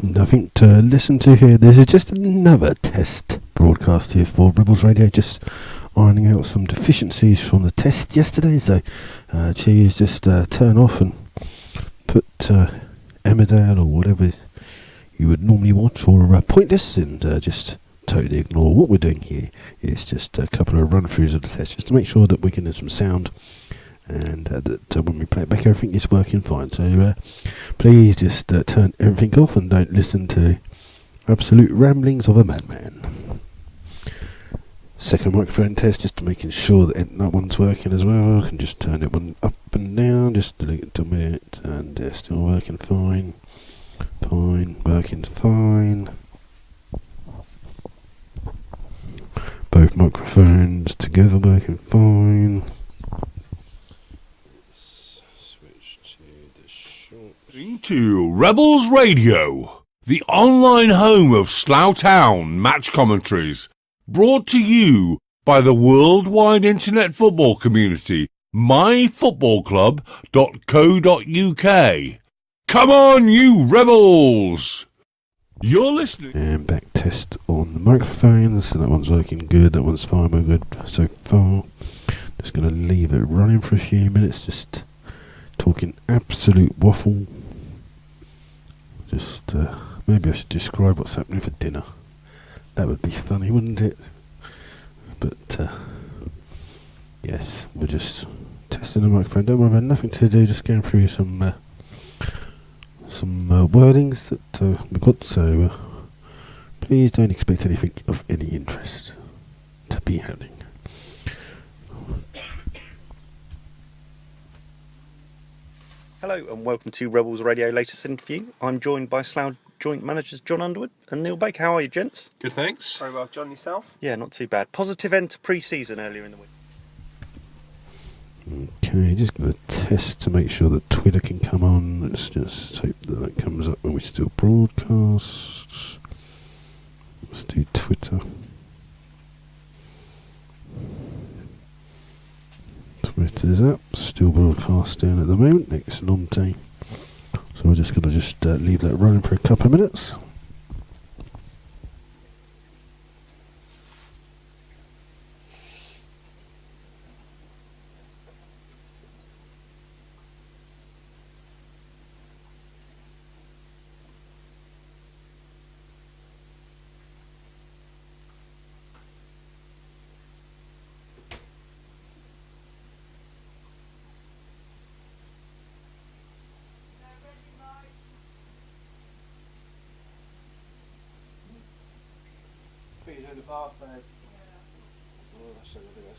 Nothing to listen to here. This is just another test broadcast here for Rebels Radio, just ironing out some deficiencies from the test yesterday. So cheers, just turn off and put Emmerdale or whatever you would normally watch, or Pointless, and just totally ignore what we're doing here. It's just a couple of run-throughs of the test, just to make sure that we can have some sound, and that when we play it back, everything is working fine. So please just turn everything off and don't listen to absolute ramblings of a madman. Second microphone test, just to making sure that that one's working as well. I can just turn it one up and down, just a little bit, and still working fine. Working fine. Both microphones together working fine. To Rebels Radio, the online home of Slough Town match commentaries, brought to you by the worldwide internet football community, myfootballclub.co.uk. Come on, you Rebels! You're listening. And back test on the microphones. So that one's working good, that one's fine, we're good so far. Just going to leave it running for a few minutes, just talking absolute waffle. Just maybe I should describe what's happening for dinner. That would be funny, wouldn't it? But yes, we're just testing the microphone. Don't worry about nothing to do, just going through some wordings that we've got. So please don't expect anything of any interest to be happening. Hello and welcome to Rebels Radio latest interview. I'm joined by Slough Joint Managers John Underwood and Neil Baker. How are you, gents? Good, thanks. Very well, John, yourself? Yeah, not too bad. Positive end to pre-season earlier in the week. Okay, just going to test to make sure that Twitter can come on. Let's just hope that comes up when we still broadcast. Let's do Twitter. Twitter's up, still broadcasting at the moment. Excellent. So we're just going to leave that running for a couple of minutes. He's in the bath, babe. Oh, that's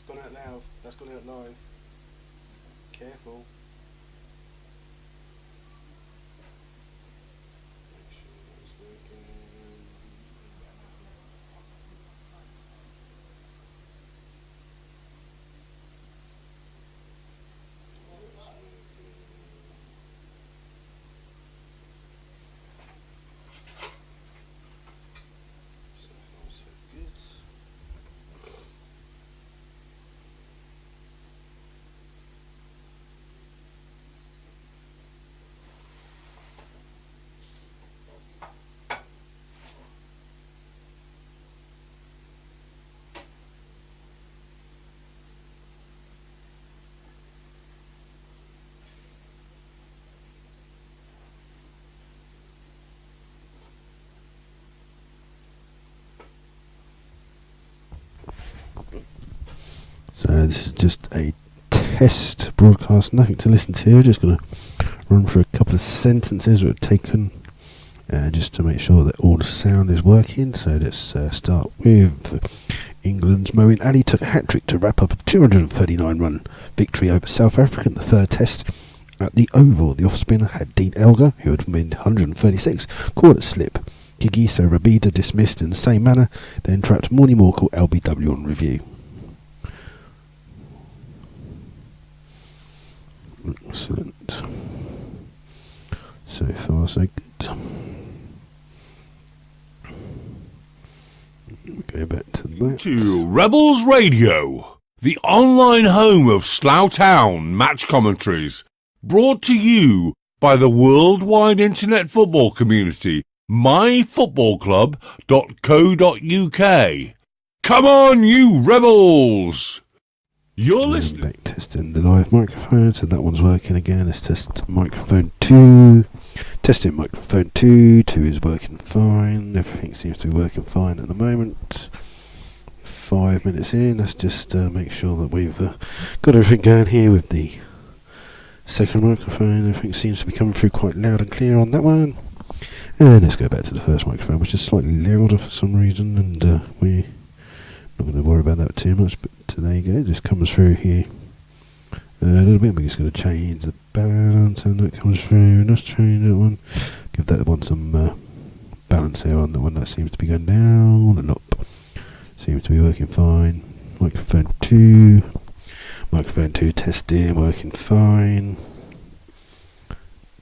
gone out loud. That's gone out live. Careful. Make sure that's working. So this is just a test broadcast, nothing to listen to. Just going to run through a couple of sentences we've taken, just to make sure that all the sound is working. So let's start with England's Moeen Ali took a hat-trick to wrap up a 239-run victory over South Africa in the third test at the Oval. The off-spinner had Dean Elgar, who had made 136, caught a slip. Gigiso Rabida dismissed in the same manner, then trapped Morny Morkel LBW on review. Excellent. So far, so good. We'll go back to that. To Rebels Radio, the online home of Slough Town match commentaries, brought to you by the worldwide internet football community, myfootballclub.co.uk. Come on, you rebels! You're listening. Back testing the live microphone, so that one's working again. Let's test microphone 2. Testing microphone 2. 2 is working fine. Everything seems to be working fine at the moment. 5 minutes in. Let's just make sure that we've got everything going here with the second microphone. Everything seems to be coming through quite loud and clear on that one. And let's go back to the first microphone, which is slightly louder for some reason, and we're not going to worry about that too much, but there you go, it just comes through here a little bit. We're just going to change the balance, and that comes through. Let's change that one, give that one some balance here on that one. That seems to be going down and up, seems to be working fine. Microphone 2 testing, working fine.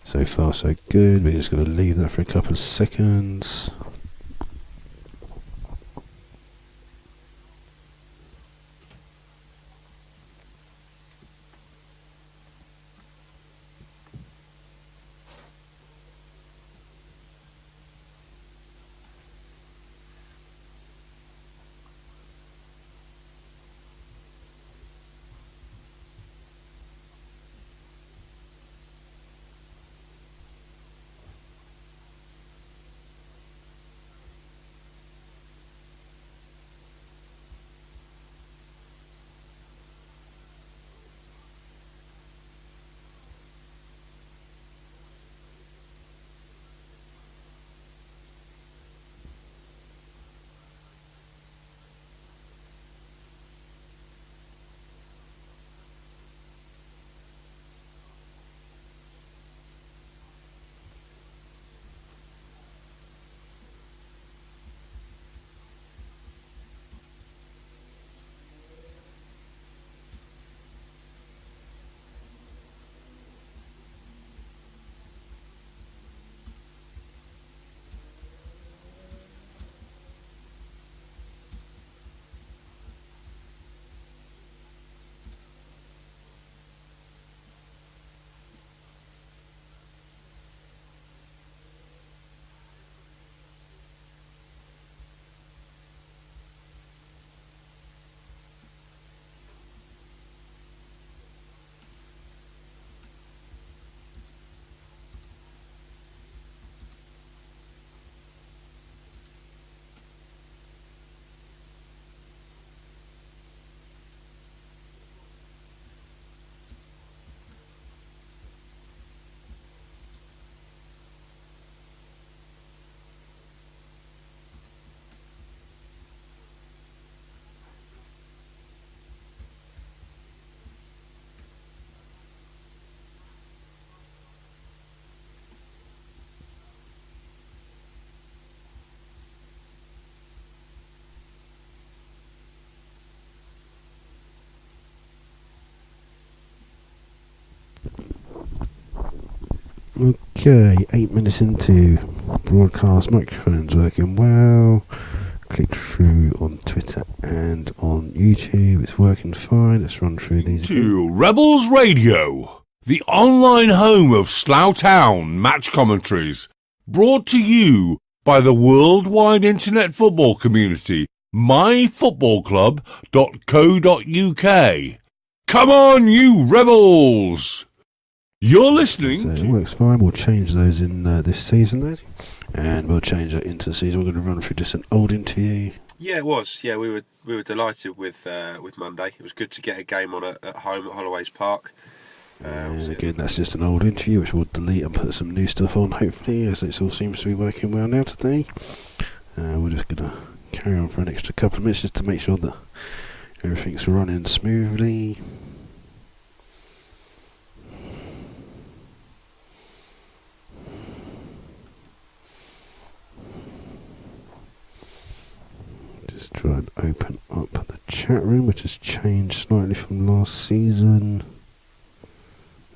So far so good. We're just going to leave that for a couple of seconds. Okay, 8 minutes into broadcast, microphone's working well. Click through on Twitter and on YouTube, it's working fine. Let's run through these to Rebels Radio, the online home of Slough Town match commentaries, brought to you by the worldwide internet football community, myfootballclub.co.uk. Come on, you rebels! You're listening so it works fine. We'll change those in this season, mate, and we'll change that into the season. We're going to run through just an old interview. Yeah, it was. Yeah, we were delighted with Monday. It was good to get a game on at home at Holloway's Park. And again, that's just an old interview, which we'll delete and put some new stuff on, hopefully, as it all seems to be working well now today. We're just going to carry on for an extra couple of minutes just to make sure that everything's running smoothly. Just try and open up the chat room, which has changed slightly from last season.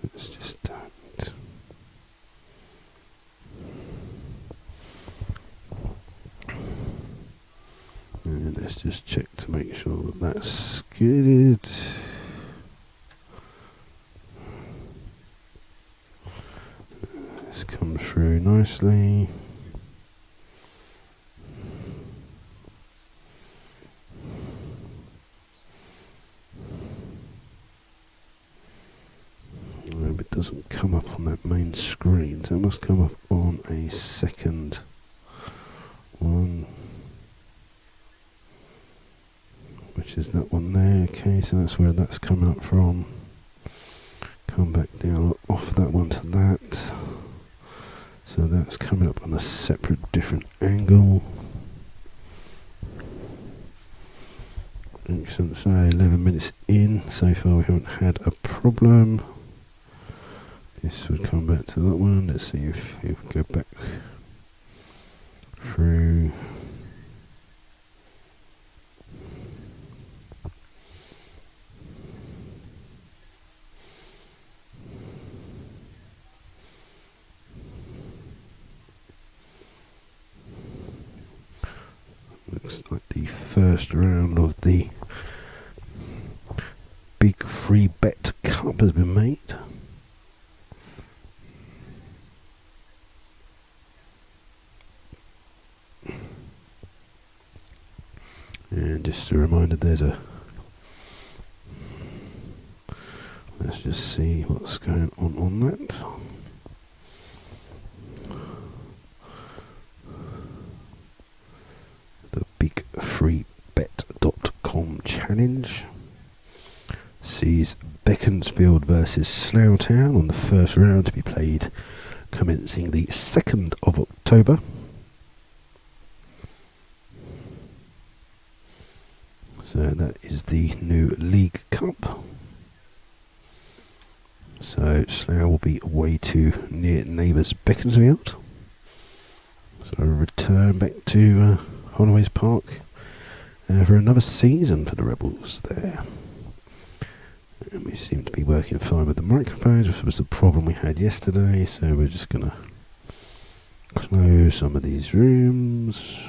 Let's just don't. And let's just check to make sure that that's good. It's come through nicely. off on a second one, which is that one there. Okay, so that's where that's coming up from. Come back down off that one to that. So that's coming up on a separate, different angle. Excellent. So 11 minutes in. So far we haven't had a problem. This would come back to that one. Let's see if we go back through. Looks like the first round of the Big Free Bet Cup has been made. And just a reminder, let's just see what's going on that. The bigfreebet.com challenge sees Beaconsfield versus Slough Town on the first round to be played commencing the 2nd of October. So that is the new League Cup. So Slough will be away to near neighbours Beaconsfield. So return back to Holloway's Park for another season for the Rebels there. And we seem to be working fine with the microphones, which was the problem we had yesterday. So we're just going to close some of these rooms.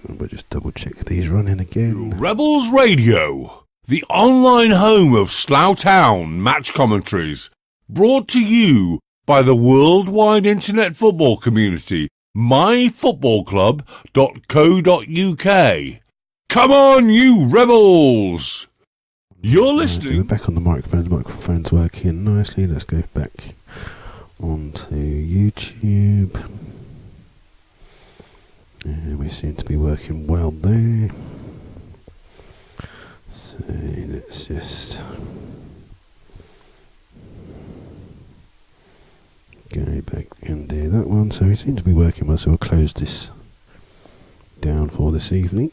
And we'll just double check these running again. Rebels Radio, the online home of Slough Town match commentaries, brought to you by the worldwide internet football community, myfootballclub.co.uk. Come on, you Rebels! You're listening. We're back on the microphones. Microphones working nicely. Let's go back onto YouTube. We seem to be working well there. So let's just go back and do that one. So we seem to be working well, so we'll close this down for this evening.